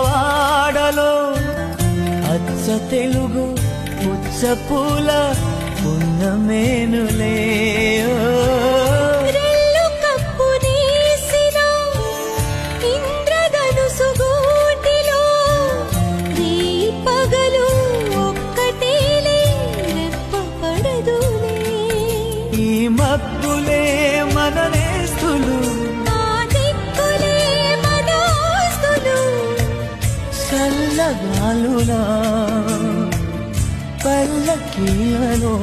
వాడలో అచ్చ తెలుగు పుచ్చ పూల పున్నమేనులే మబ్బులే మన నేస్తులు చల్లగాలులా పల్లకీలలో